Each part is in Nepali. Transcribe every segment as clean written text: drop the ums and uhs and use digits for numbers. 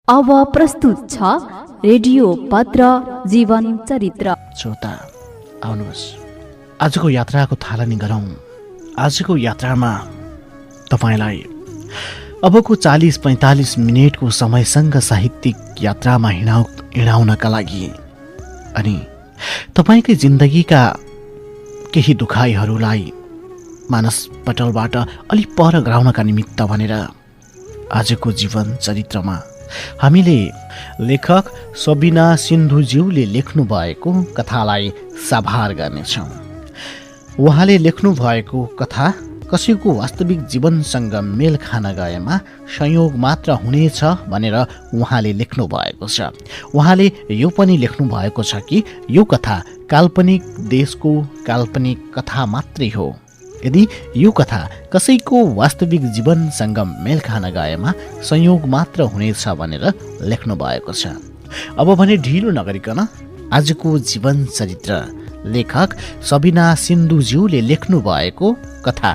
अब प्रस्तुत छ रेडियो पत्र जीवन चरित्र। श्रोता आउनुहोस्, आजको यात्राको थालनी गरौँ। आजको यात्रामा तपाईँलाई अबको 40-45 मिनेटको समयसँग साहित्यिक यात्रामा हिँडाउनका लागि अनि तपाईँकै जिन्दगीका केही दुखाइहरूलाई मानसपटलबाट अलि पर गराउनका निमित्त भनेर आजको जीवन चरित्रमा हामीले लेखक सबिना सिन्धुज्यूले लेख्नु भएको कथालाई साभार गर्नेछौँ। उहाँले लेख्नु भएको कथा कसैको वास्तविक जीवनसँग मेल खान गएमा संयोग मात्र हुनेछ भनेर उहाँले लेख्नु भएको छ। उहाँले यो पनि लेख्नु भएको छ कि यो कथा काल्पनिक देशको काल्पनिक कथा मात्रै हो। यदि यो कथा कसैको वास्तविक जीवनसँग मेल खान गएमा संयोग मात्र हुनेछ भनेर लेख्नु भएको छ। अब भने ढिलो नगरिकन आजको जीवन चरित्र लेखक सबिना सिन्धुज्यूले लेख्नु भएको कथा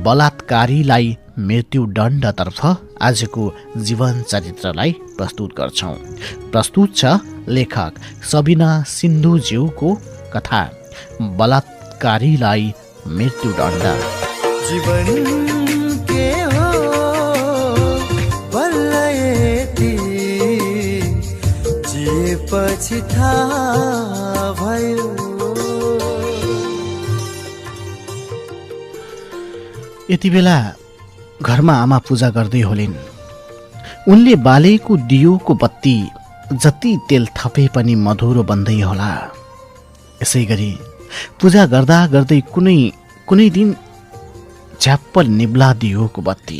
बलात्कारीलाई मृत्युदण्डतर्फ आजको जीवन चरित्रलाई प्रस्तुत गर्छौं। प्रस्तुत छ लेखक सबिना सिन्धुज्यूको कथा बलात्कारीलाई मृत्युदण्ड। जीवन के हो बल्ल यति जिएपछि थाहा भयो। यति बेला घरमा आमा पूजा गर्दै होलिन्। उनले बालेको दियोको बत्ती जति तेल थपे पनि मधुरो बन्दै होला। यसै गरी पूजा गर्दा गर्दै कुनै दिन झ्याप्प निब्ला दियोको बत्ती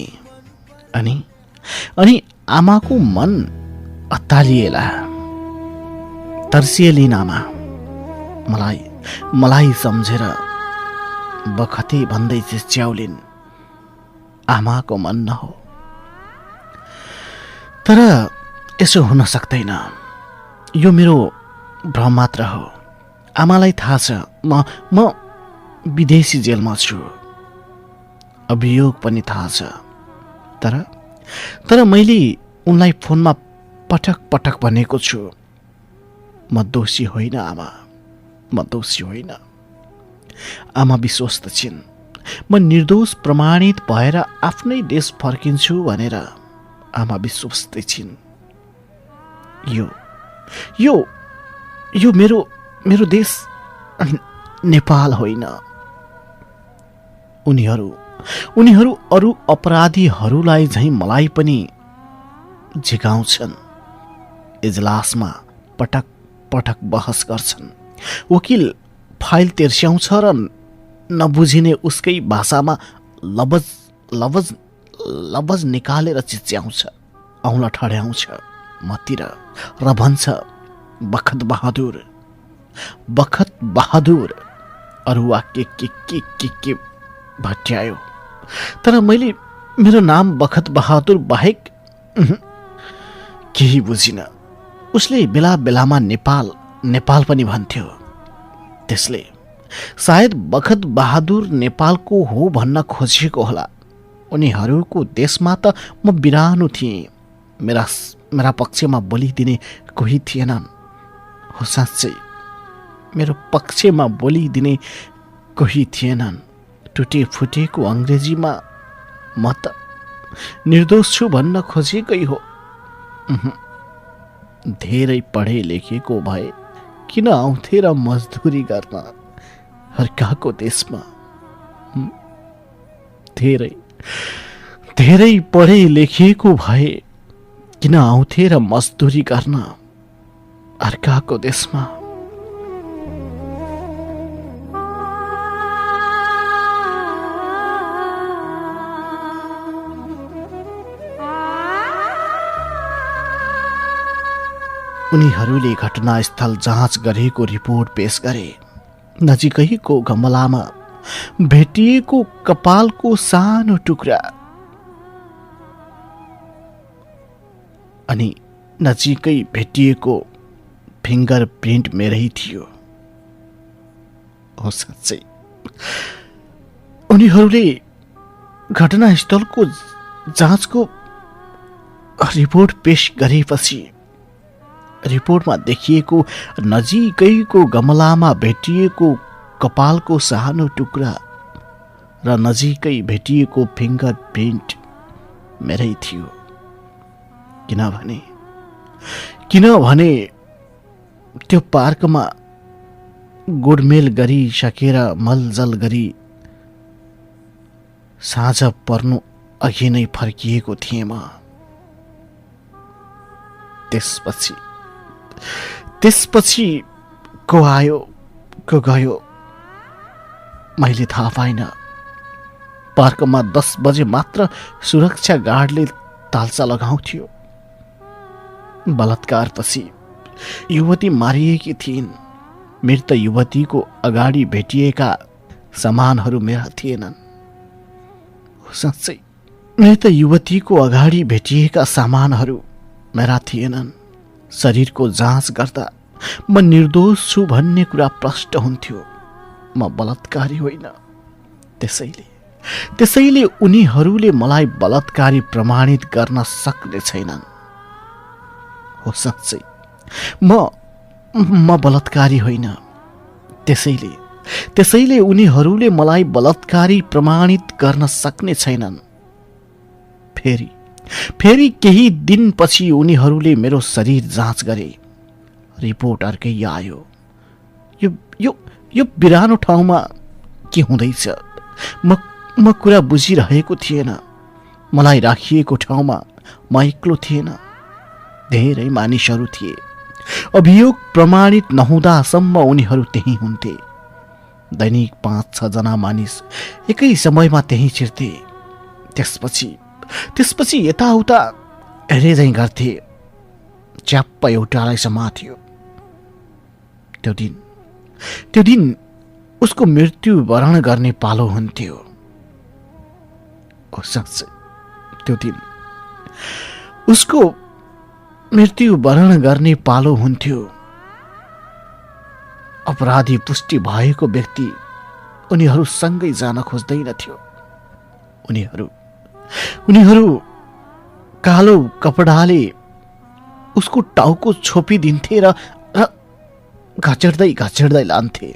अनि आमाको मन अत्तालिएला। तर्सिएलिन् आमा। मलाई सम्झेर बखते भन्दै चिच्याउलिन्। आमाको मन न हो, तर यसो हुन सक्दैन। यो मेरो भ्रम मात्र हो। आमालाई थाहा छ म विदेशी जेलमा छु। अभियोग पनि थाहा छ। तर मैले उनलाई फोनमा पटक पटक भनेको छु, म दोषी होइन आमा, म दोषी होइन। आमा विश्वस्त छिन्। म निर्दोष प्रमाणित भएर आफ्नै देश फर्किन्छु भनेर आमा विश्वस्त छिन्। यो मेरो देश नेपाल होइन। उनीहरू अरू अपराधीहरूलाई झैं मलाई पनि झिकाउँछन्। इजलासमा पटक पटक बहस गर्छन्। वकिल फाइल तेर्स्याउँछ र नबुझिने उसकै भाषामा लवज निकालेर चिच्याउँछ, औँला ठड्याउँछ मतिर र भन्छ बखत बहादुर। अरुवा के भट्यायो। तर मैले मेरो नाम बखत बहादुर बाहेक केही बुझिन। उसले बेला बेलामा नेपाल पनि भन्थ्यो। त्यसले सायद बखत बहादुर नेपालको हो भन्न खोजेको होला। उनीहरूको देशमा त म बिरानो थिएँ। मेरा पक्षमा बोलिदिने कोही थिएनन्। हो साँच्चै मेरो पक्षमा बोलिदिने कोही थिएनन्। टुटे फुटेको अङ्ग्रेजीमा म त निर्दोष छु भन्न खोजेकै हो। धेरै पढे लेखेको भए किन आउँथे र मजदुरी गर्न अर्काको देशमा। धेरै पढे लेखेको भए किन आउँथे र मजदुरी गर्न अर्काको देशमा। उनीहरूले घटनास्थल जाँच गरेको रिपोर्ट पेश गरे। नजिकैको गमलामा भेटिएको कपालको सानो टुक्रा अनि नजिकै भेटिएको फिङ्गर प्रिन्ट मेरै थियो। हो साँच्चै उनीहरूले घटनास्थलको जाँचको रिपोर्ट पेश गरेपछि रिपोर्टमा देखिएको नजिकैको गमलामा भेटिएको कपालको सानो टुक्रा र नजिकै भेटिएको फिङ्गर प्रिन्ट मेरै थियो। किनभने त्यो पार्कमा गोडमेल गरिसकेर मलजल गरी साँझ पर्नु अघि नै फर्किएको थिएँ म। त्यसपछि को आयो को गयो मैले थाहा पाइनँ। पार्कमा 10 बजे मात्र सुरक्षा गार्डले तालचा लगाउँथ्यो। बलात्कारपछि युवती मारिएकी थिइन्। मृत युवतीको अगाडि भेटिएका सामानहरू मेरा थिएनन्। साँच्चै मृत युवतीको अगाडि भेटिएका सामानहरू मेरा थिएनन्। शरीरको जाँच गर्दा म निर्दोष छु भन्ने कुरा प्रष्ट हुन्थ्यो। म बलात्कारी होइन। त्यसैले उनीहरूले मलाई बलात्कारी प्रमाणित गर्न सक्ने छैनन्। हो साँच्चै म बलात्कारी होइन। त्यसैले उनीहरूले मलाई बलात्कारी प्रमाणित गर्न सक्ने छैनन्। फेरि केही दिनपछि उनीहरूले मेरो शरीर जाँच गरे। रिपोर्ट अर्कै आयो। यो बिरानो ठाउँमा के हुँदैछ? म कुरा बुझिरहेको थिएन। मलाई राखिएको ठाउँमा म एक्लो थिएन। धेरै मानिसहरू थिए। अभियोग प्रमाणित नहुँदासम्म उनीहरू त्यही हुन्थे। दैनिक 5-6 जना मानिस एकै समयमा त्यही छिर्थे। त्यसपछि यताउता हेरेझैँ गर्थे। च्याप्प एउटालाई समात्यो। त्यो दिन उसको मृत्यु वरण गर्ने पालो हुन्थ्यो। त्यो दिन उसको मृत्यु वरण गर्ने पालो हुन्थ्यो। अपराधी पुष्टि भएको व्यक्ति उनीहरूसँगै जान खोज्दैनथ्यो। उनीहरू कालो कपडाले उसको टाउको छोपिदिन्थे र घचेड्दै लान्थे।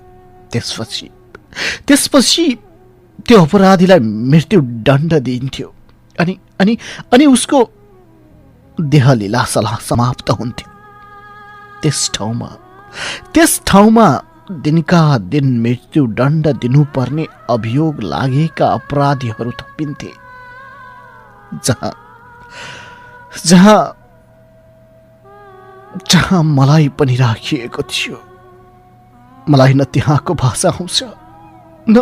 त्यसपछि त्यो अपराधीलाई मृत्यु दण्ड दिइन्थ्यो। अनि उसको देह लीलासला समाप्त हुन्थ्यो। त्यस ठाउँमा दिनका दिन मृत्यु दण्ड दिनुपर्ने अभियोग लागेका अपराधीहरू थपिन्थे। जहाँ मलाई पनि राखिएको थियो। मलाई न त्यहाँको भाषा आउँछ न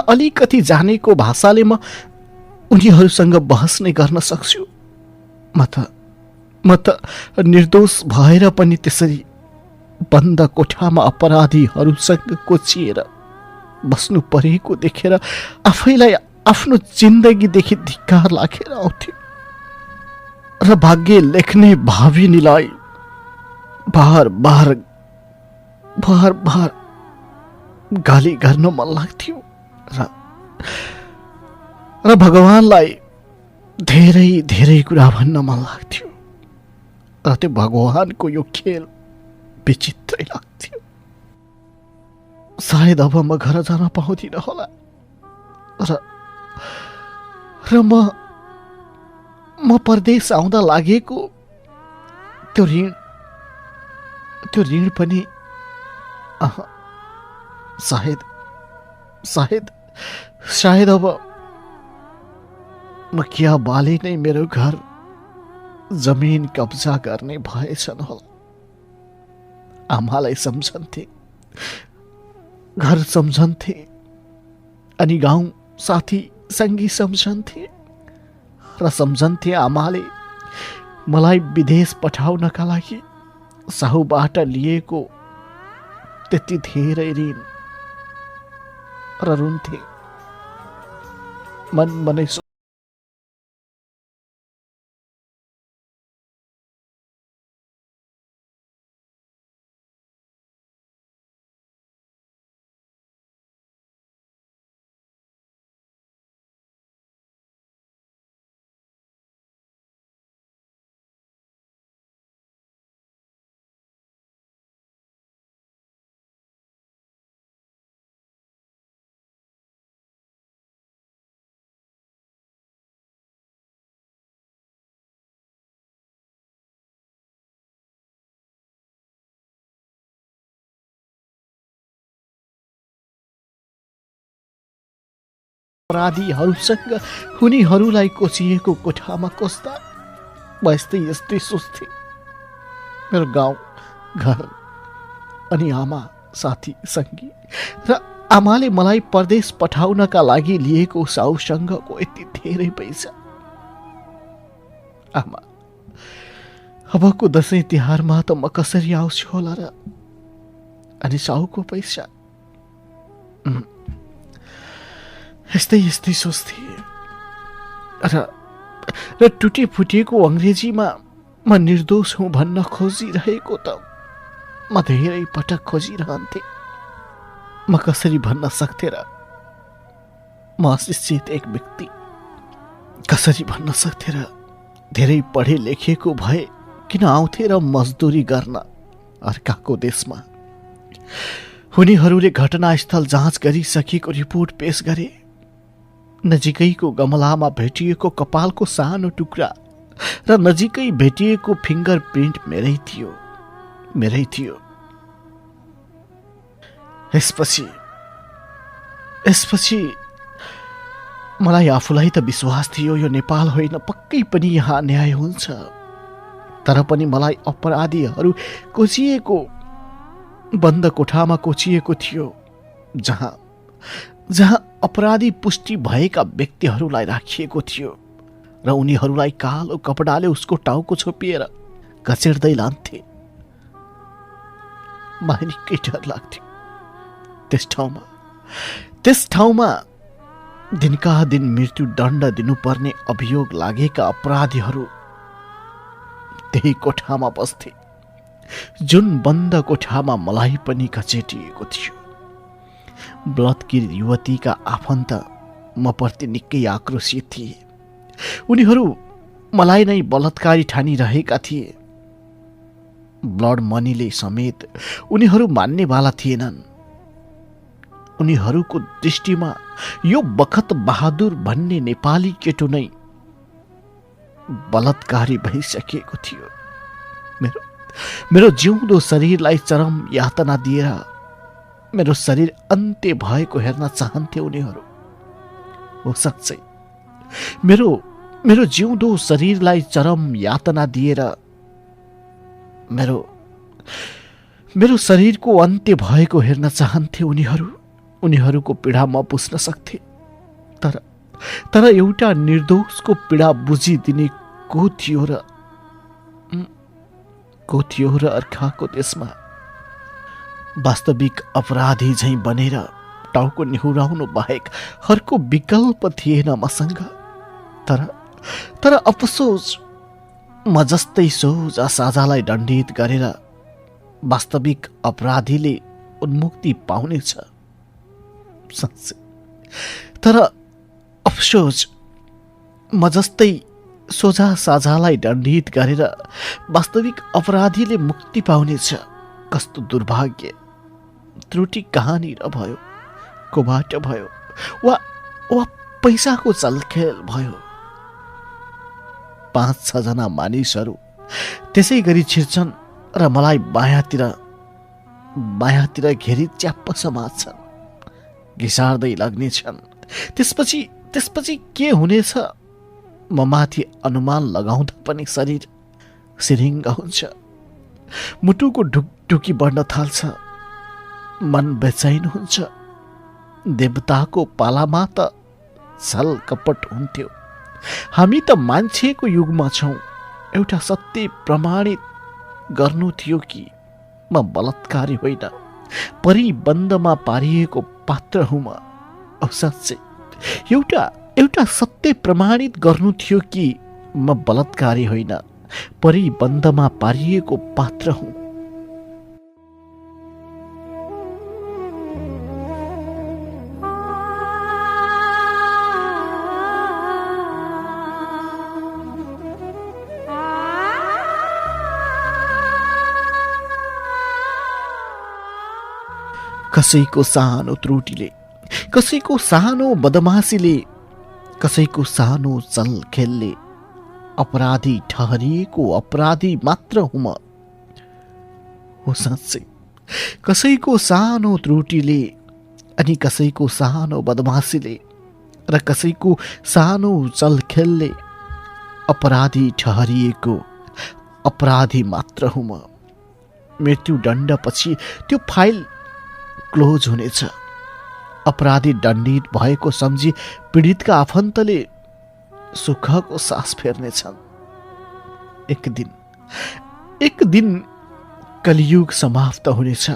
अलिकति जानेको भाषाले म उनीहरूसँग बहस नै गर्न सक्छु। म त निर्दोष भएर पनि त्यसरी बन्द कोठामा अपराधीहरूसँग कोचिएर बस्नु परेको देखेर आफैलाई आफ्नो जिन्दगीदेखि धिक्कार लागेर आउँथ्यो। र भाग्य लेख्ने भाविनीलाई बार बार गाली गर्न मन लाग्थ्यो र भगवानलाई धेरै धेरै कुरा भन्न मन लाग्थ्यो। र त्यो भगवानको यो खेल विचित्रै लाग्थ्यो। सायद अब म घर जान पाउँदिन होला र म परदेश आउँदा लागेको त्यो ऋण पनि सायद अब मुखिया बाले नै मेरो घर जमिन कब्जा गर्ने भएछन् होला। आमालाई सम्झन्थे, घर सम्झन्थे, अनि गाउँ साथी सङ्गी सम्झन्थे र सम्झन्थे आमाले मलाई विदेश पठाउनका लागि साहुबाट लिएको त्यति धेरै ऋण र रुन्थे। मन अपराधीहरूसँग उनीहरूलाई कोचिएको कोठामा कोस्दा म यस्तै सोच्थे। मेरो गाउँ घर अनि आमा साथी सङ्गी र आमाले मलाई परदेश पठाउनका लागि लिएको साउसँगको यति धेरै पैसा। आमा, अबको दसैँ तिहारमा त म कसरी आउँछु होला र? अनि साउको पैसा? यस्तै सोच्थे र टुटी फुटिएको अङ्ग्रेजीमा म निर्दोष हुँ भन्न खोजिरहेको त म धेरै पटक खोजिरहन्थे। म कसरी भन्न सक्थे र? म अशिक्षित एक व्यक्ति कसरी भन्न सक्थे र? धेरै पढे लेखेको भए किन आउँथे र मजदुरी गर्न अर्काको देशमा? उनीहरूले घटनास्थल जाँच गरिसकेको रिपोर्ट पेश गरे। नजिकैको गमलामा भेटिएको कपालको सानो टुक्रा र नजिकै भेटिएको फिङ्गर प्रिन्ट मेरै थियो। यसपछि मलाई आफूलाई त विश्वास थियो यो नेपाल होइन, पक्कै पनि यहाँ न्याय हुन्छ। तर पनि मलाई अपराधीहरू कोचिएको बन्द कोठामा कोचिएको थियो, जहाँ अपराधी पुष्टि भएका व्यक्तिहरूलाई राखिएको थियो र उनीहरूलाई कालो कपडाले उसको टाउको छोपिएर घचेर्दै लान्थे। मलाई निकै डर लाग्थ्यो। त्यस ठाउँमा दिनका दिन मृत्यु दण्ड दिनुपर्ने अभियोग लागेका अपराधीहरू त्यही कोठामा बस्थे, जुन बन्द कोठामा मलाई पनि घचेटिएको थियो। बलात्कृत युवतीका आफन्त म प्रति निकै आक्रोशित थिए। उनीहरू मलाई नै बलात्कारी ठानिरहेका थिए। ब्लड मनीले समेत उनीहरू मान्नेवाला थिएनन्। उनीहरूको दृष्टिमा यो बखत बहादुर भन्ने नेपाली केटो नै बलात्कारी भइसकेको थियो। मेरो जिउँदो शरीरलाई चरम यातना दिएर मेरो शरीर अन्त्य भएको हेर्न चाहन्थे उनीहरू। हो साँच्चै मेरो जिउँदो शरीरलाई चरम यातना दिएर मेरो शरीरको अन्त्य भएको हेर्न चाहन्थे उनीहरू। उनीहरूको पीडा म बुझ्न सक्थे, तर एउटा निर्दोषको पीडा बुझिदिने को थियो र अर्काको देशमा वास्तविक अपराधी झैँ बनेर टाउको निहुराउनु बाहेक अर्को विकल्प थिएन मसँग। तर अफसोस, म जस्तै सोझा साझालाई दण्डित गरेर वास्तविक अपराधीले उन्मुक्ति पाउनेछ। तर अफसोस, म जस्तै सोझा साझालाई दण्डित गरेर वास्तविक अपराधीले मुक्ति पाउनेछ। कस्तो दुर्भाग्य! त्रुटि कहाँनिर भयो? कोबाट भयो? वा पैसाको चलखेल भयो? 5-6 जना मानिसहरू त्यसै गरी छिर्छन् र मलाई बायाँतिर घेरी च्याप्प समात्छन्, घिसार्दै लाग्नेछन्। त्यसपछि के हुनेछ? म माथि अनुमान लगाउँदा पनि शरीर सिरिङ्ग हुन्छ। मुटुको ढुकढुकी बढ्न थाल्छ, मन बेचैन हुन्छ। देवताको पालामा त छल कपट हुन्थ्यो। हामी त मान्छेको युगमा छौँ। एउटा सत्य प्रमाणित गर्नु थियो कि म बलात्कारी होइन, परिबन्धमा पारिएको पात्र हुँ म। साँच्चै एउटा सत्य प्रमाणित गर्नु थियो कि म बलात्कारी होइन, परिबन्धमा पारिएको पात्र हुँ। कसैको सानो त्रुटिले, कसैको सानो बदमासीले, कसैको सानो चलखेलले अपराधी ठहरिएको अपराधी मात्र हुँ म। हो साँच्चै, कसैको सानो त्रुटिले अनि कसैको सानो बदमासीले र कसैको सानो चलखेलले अपराधी ठहरिएको अपराधी मात्र हुँ म। मृत्युदण्डपछि त्यो फाइल क्लोज हुनेछ। अपराधी दण्डित भएको सम्झी पीडितका आफन्तले सुखको सास फेर्नेछन्। एक दिन कलियुग समाप्त हुनेछ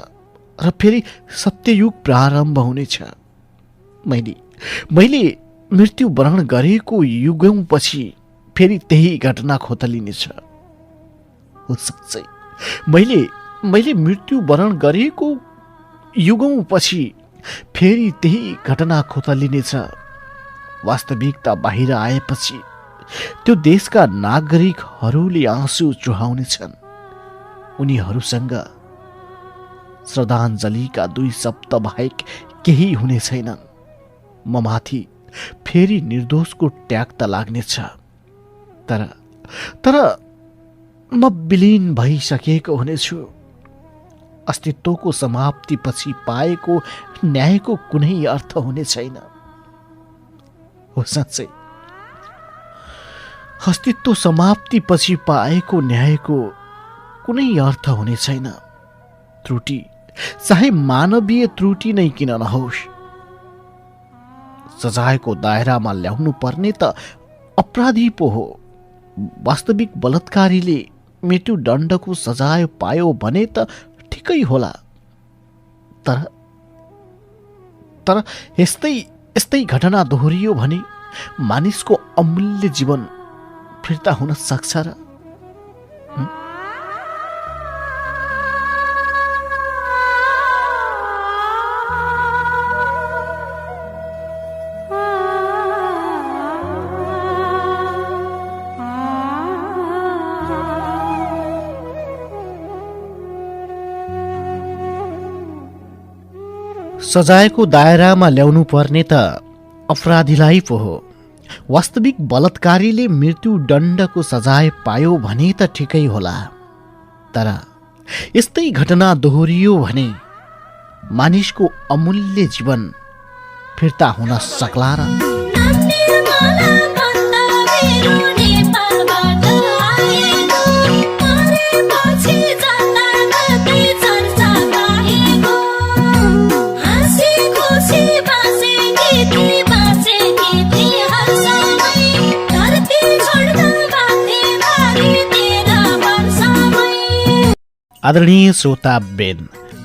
र फेरि सत्ययुग प्रारम्भ हुनेछ। मैले मृत्युवरण गरेको युगौँपछि फेरि त्यही घटना खोतलिनेछ। हो साँच्चै मैले मृत्युवरण गरेको युगौँपछि फेरि त्यही घटना खोतलिनेछ। वास्तविकता बाहिर आएपछि त्यो देशका नागरिकहरूले आँसु चुहाउनेछन्। उनीहरूसँग श्रद्धाञ्जलीका 2 शब्द बाहेक केही हुने छैनन्। म माथि फेरि निर्दोषको ट्याग त लाग्नेछ, तर म विलीन भइसकेको हुनेछु। अस्तित्वको समाप्तिपछि पाएको न्यायको कुनै अर्थ हुने छैन। हो साँच्चै, अस्तित्व समाप्तिपछि पाएको न्यायको कुनै अर्थ हुने छैन। त्रुटि चाहे मानवीय त्रुटि नै किन नहोस्, सजायको दायरामा ल्याउनु पर्ने त अपराधी पो हो। वास्तविक बलात्कारीले मृत्युदण्डको सजाय पायो भने त ठिकै होला, तर यस्तै घटना दोहोरियो भने मानिसको अमूल्य जीवन फिर्ता हुन सक्छ र? सजायको दायरामा ल्याउनु पर्ने त अपराधीलाई पो हो। वास्तविक बलात्कारीले मृत्युदण्डको सजाय पायो भने त ठिकै होला, तर यस्तै घटना दोहोरियो भने मानिसको अमूल्य जीवन फिर्ता हुन सक्ला र? आदरणीय श्रोताबेन,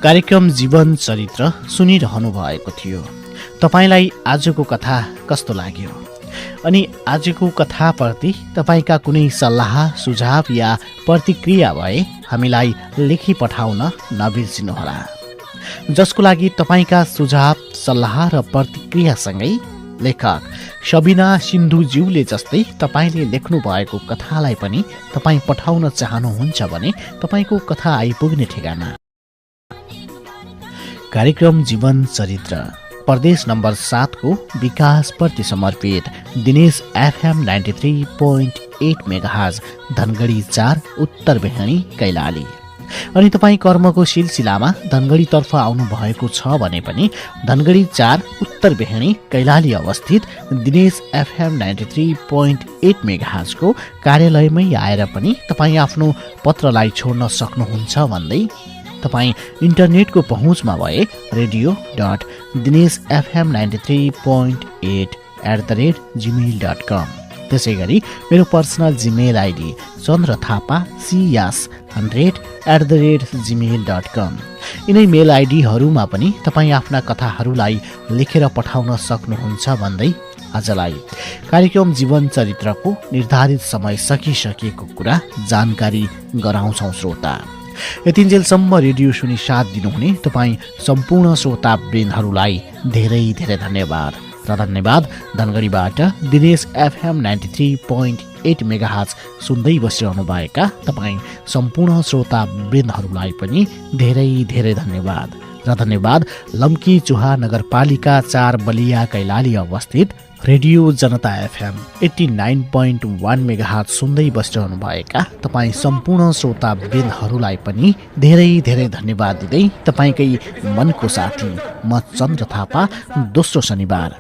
कार्यक्रम जीवन चरित्र सुनिरहनु भएको थियो। तपाईलाई आजको कथा कस्तो लाग्यो? अनि आजको कथाप्रति तपाईका कुनै सल्लाह सुझाव या प्रतिक्रिया भए हामीलाई लेखी पठाउन नबिर्सिनुहोला। जसको लागि तपाईका सुझाव सल्लाह र प्रतिक्रियासँगै लेखक सबिना सिन्धुज्यूले जस्तै तपाईले लेख्नु भएको कथालाई पनि तपाईँ पठाउन चाहनुहुन्छ भने तपाईको कथा आइपुग्ने ठेगाना कार्यक्रम जीवन चरित्र, प्रदेश नम्बर 7 को विकास प्रति समर्पित दिनेश FM 93.8 मेगाहर्ज, धनगढी 4, उत्तर बेहनी, कैलाली। अनि तपाईँ कर्मको सिलसिलामा धनगढीतर्फ आउनु भएको छ भने पनि धनगढी 4, उत्तर बेहनी, कैलाली अवस्थित दिनेश FM 93.8 मेगाहर्ज को कार्यालयमै आएर पनि तपाईँ आफ्नो पत्रलाई छोड्न सक्नुहुन्छ भन्दै तपाईँ इन्टरनेटको पहुँचमा भए radio.dinesfm93.8@gmail.com, त्यसै गरी मेरो पर्सनल जिमेल आइडी चन्द्रथापा CYAS100@gmail.com, यिनै मेल आइडीहरूमा पनि तपाईँ आफ्ना कथाहरूलाई लेखेर पठाउन सक्नुहुन्छ भन्दै आजलाई कार्यक्रम जीवन चरित्रको निर्धारित समय सकिसकेको कुरा जानकारी गराउँछौँ। श्रोता, यतिन्जेलसम्म रेडियो सुनि साथ दिनुहुने तपाईँ सम्पूर्ण श्रोतावृन्दहरूलाई धेरै धेरै धन्यवाद। र धन्यवाद धनगढीबाट दिनेश FM 93.8 मेगाहर्ज सुन्दै बसिरहनुभएका तपाईँ सम्पूर्ण श्रोतावृन्दहरूलाई पनि धेरै धेरै धन्यवाद। र धन्यवाद लम्की चुहा नगरपालिका 4 बलिया कैलाली अवस्थित रेडियो जनता FM 89.1 मेगाहर्ज सुन्दै बसिरहनुभएका तपाईँ सम्पूर्ण श्रोतावृन्दहरूलाई पनि धेरै धेरै धन्यवाद दिँदै तपाईँकै मनको साथी म चन्द्र थापा दोस्रो शनिबार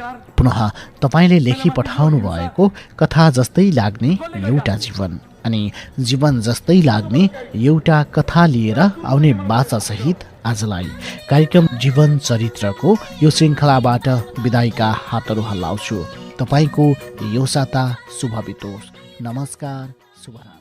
पुनः तपाईँले लेखी पठाउनु भएको कथा जस्तै लाग्ने एउटा जीवन अनि जीवन जस्तै लाग्ने एउटा कथा लिएर आउने बाचासहित आजलाई कार्यक्रम जीवन चरित्रको यो श्रृङ्खलाबाट बिदाईका हातहरू हल्लाउँछु। तपाईँको यो साता शुभ बितोस्। नमस्कार, शुभरात्री।